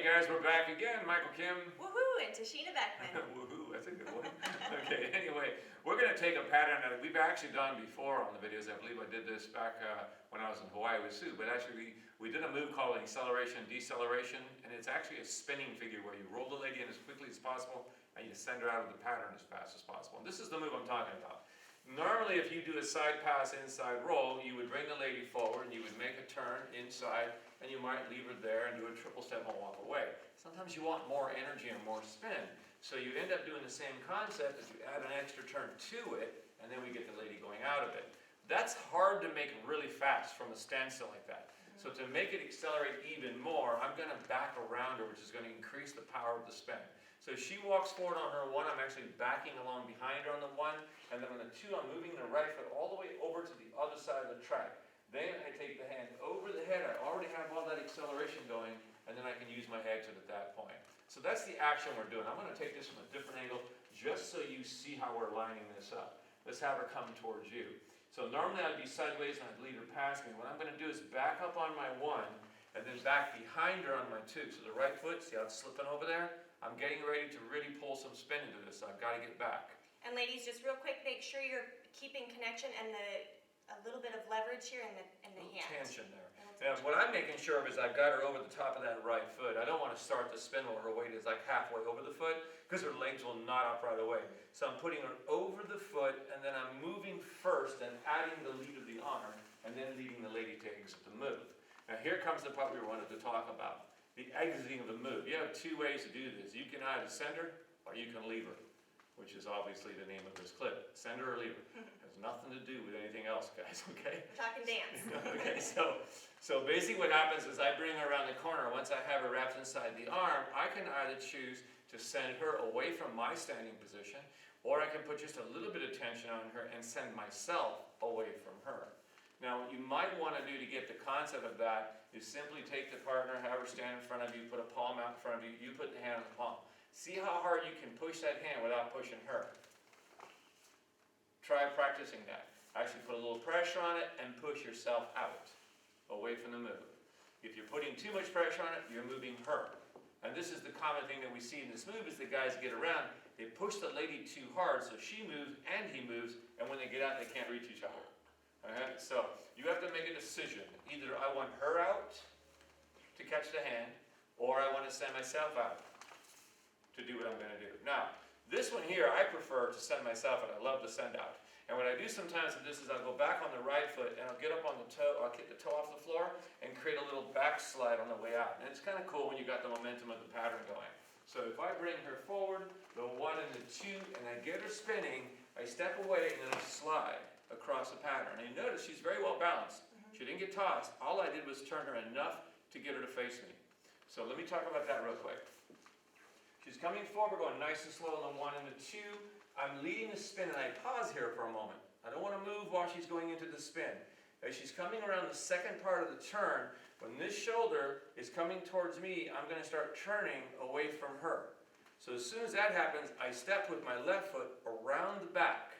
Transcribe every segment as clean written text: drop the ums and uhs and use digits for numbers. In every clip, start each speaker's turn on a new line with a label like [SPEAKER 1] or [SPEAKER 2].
[SPEAKER 1] guys, we're back again. Michael Kiehm.
[SPEAKER 2] Woohoo, and Tashina Beckman.
[SPEAKER 1] Woohoo, that's a good one. Okay, anyway, we're going to take a pattern that we've actually done before on the videos. I believe I did this back when I was in Hawaii with Sue, but actually we did a move called acceleration, deceleration, and it's actually a spinning figure where you roll the lady in as quickly as possible and you send her out of the pattern as fast as possible. And this is the move I'm talking about. Normally, if you do a side pass, inside roll, you would bring the lady forward and you would make a turn inside and you might leave her there and do a triple step and walk away. Sometimes you want more energy and more spin. So you end up doing the same concept as you add an extra turn to it and then we get the lady going out of it. That's hard to make really fast from a standstill like that. So to make it accelerate even more, I'm going to back around her, which is going to increase the power of the spin. So she walks forward on her one, I'm actually backing along behind her on the one, and then on the two, I'm moving the right foot all the way over to the other side of the track. Then I take the hand over the head, I already have all that acceleration going, and then I can use my exit at that point. So that's the action we're doing. I'm going to take this from a different angle, just so you see how we're lining this up. Let's have her come towards you. So normally I'd be sideways and I'd lead her past me. What I'm going to do is back up on my one, and then back behind her on my two. So the right foot, see how it's slipping over there? I'm getting ready to really pull some spin into this, so I've got to get back.
[SPEAKER 2] And ladies, just real quick, make sure you're keeping connection and a little bit of leverage here in the hand.
[SPEAKER 1] Tension there. Now, what I'm making sure of is I've got her over the top of that right foot. I don't want to start the spin while her weight is like halfway over the foot, because her legs will not up right away. So I'm putting her over the foot, and then I'm moving first and adding the lead of the arm, and then leading the lady to exit the move. Now here comes the part we wanted to talk about. The exiting of the move. You have two ways to do this. You can either send her or you can leave her, which is obviously the name of this clip. Send her or leave her. Has nothing to do with anything else, guys, okay?
[SPEAKER 2] We're talking dance.
[SPEAKER 1] Okay, so basically what happens is I bring her around the corner. Once I have her wrapped inside the arm, I can either choose to send her away from my standing position, or I can put just a little bit of tension on her and send myself away from her. Now, what you might want to do to get the concept of that is simply take the partner, have her stand in front of you, put a palm out in front of you, you put the hand on the palm. See how hard you can push that hand without pushing her. Try practicing that. Actually put a little pressure on it and push yourself out, away from the move. If you're putting too much pressure on it, you're moving her. And this is the common thing that we see in this move is the guys get around, they push the lady too hard so she moves and he moves, and when they get out they can't reach each other. Okay? So you have to make a decision. Either I want her out to catch the hand, or I want to send myself out to do what I'm going to do. Now, this one here, I prefer to send myself out. I love the send out. And what I do sometimes with this is I'll go back on the right foot, and I'll get up on the toe, I'll kick the toe off the floor, and create a little backslide on the way out. And it's kind of cool when you got the momentum of the pattern going. So if I bring her forward, the one and the two, and I get her spinning, I step away and then I slide across the pattern. And you notice she's very well balanced. She didn't get tossed. All I did was turn her enough to get her to face me. So let me talk about that real quick. She's coming forward, going nice and slow on the one and the two. I'm leading the spin, and I pause here for a moment. I don't want to move while she's going into the spin. As she's coming around the second part of the turn, when this shoulder is coming towards me, I'm going to start turning away from her. So as soon as that happens, I step with my left foot around the back.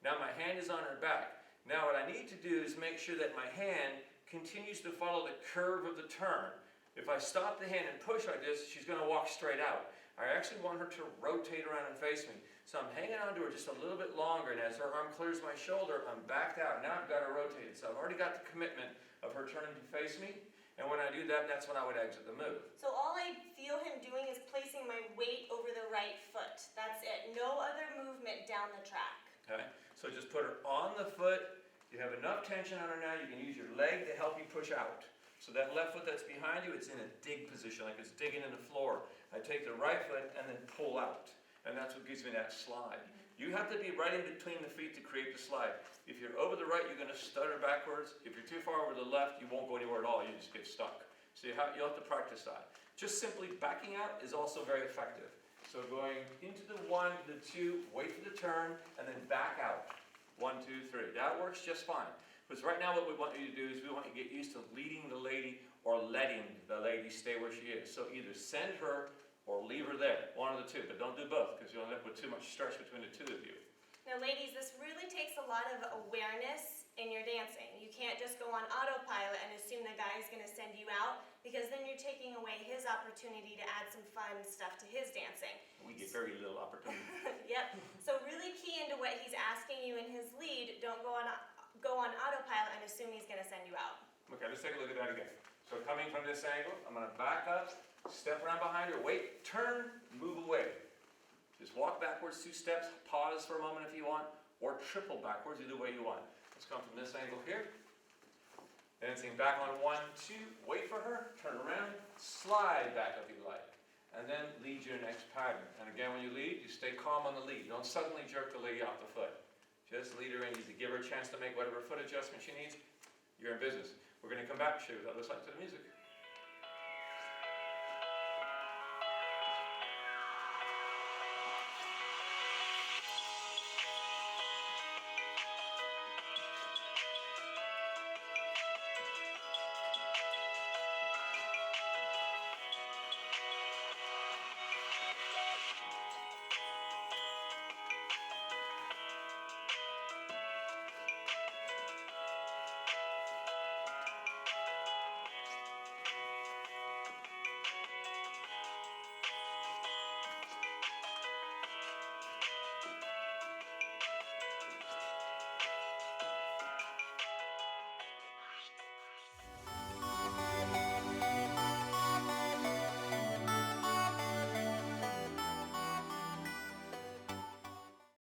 [SPEAKER 1] Now my hand is on her back. Now what I need to do is make sure that my hand continues to follow the curve of the turn. If I stop the hand and push like this, she's going to walk straight out. I actually want her to rotate around and face me. So I'm hanging on to her just a little bit longer, and as her arm clears my shoulder, I'm backed out. Now I've got her rotated. So I've already got the commitment of her turning to face me, and when I do that, that's when I would exit the move.
[SPEAKER 2] So all I feel him doing is placing my weight over the right foot. That's it. No other movement down the track.
[SPEAKER 1] Okay? So just put her on the foot. You have enough tension on her now. You can use your leg to help you push out. So that left foot that's behind you, it's in a dig position, like it's digging in the floor. I take the right foot and then pull out. And that's what gives me that slide. You have to be right in between the feet to create the slide. If you're over the right, you're going to stutter backwards. If you're too far over the left, you won't go anywhere at all. You just get stuck. So you'll have to practice that. Just simply backing out is also very effective. So going into the one, the two, wait for the turn, and then back out. 1, 2, 3. That works just fine. Because right now what we want you to do is we want you to get used to leading the lady or letting the lady stay where she is. So either send her or leave her there. One of the two. But don't do both because you'll end up with too much stretch between the two of you.
[SPEAKER 2] Now ladies, this really takes a lot of awareness in your dancing. You can't just go on autopilot and assume the guy's gonna send you out, because then you're taking away his opportunity to add some fun stuff to his dancing.
[SPEAKER 1] We get very little opportunity.
[SPEAKER 2] Yep, so really key into what he's asking you in his lead. Don't go on autopilot and assume he's gonna send you out.
[SPEAKER 1] Okay, let's take a look at that again. So coming from this angle, I'm gonna back up, step around behind her, wait, turn, move away. Just walk backwards 2 steps, pause for a moment if you want, or triple backwards, either way you want. Let's come from this angle here. Dancing back on 1, 2, wait for her, turn around, slide back if you like, and then lead your next pattern. And again, when you lead, you stay calm on the lead. Don't suddenly jerk the lady off the foot. Just lead her in, easy. Give her a chance to make whatever foot adjustment she needs. You're in business. We're going to come back and show you what that looks like to the music.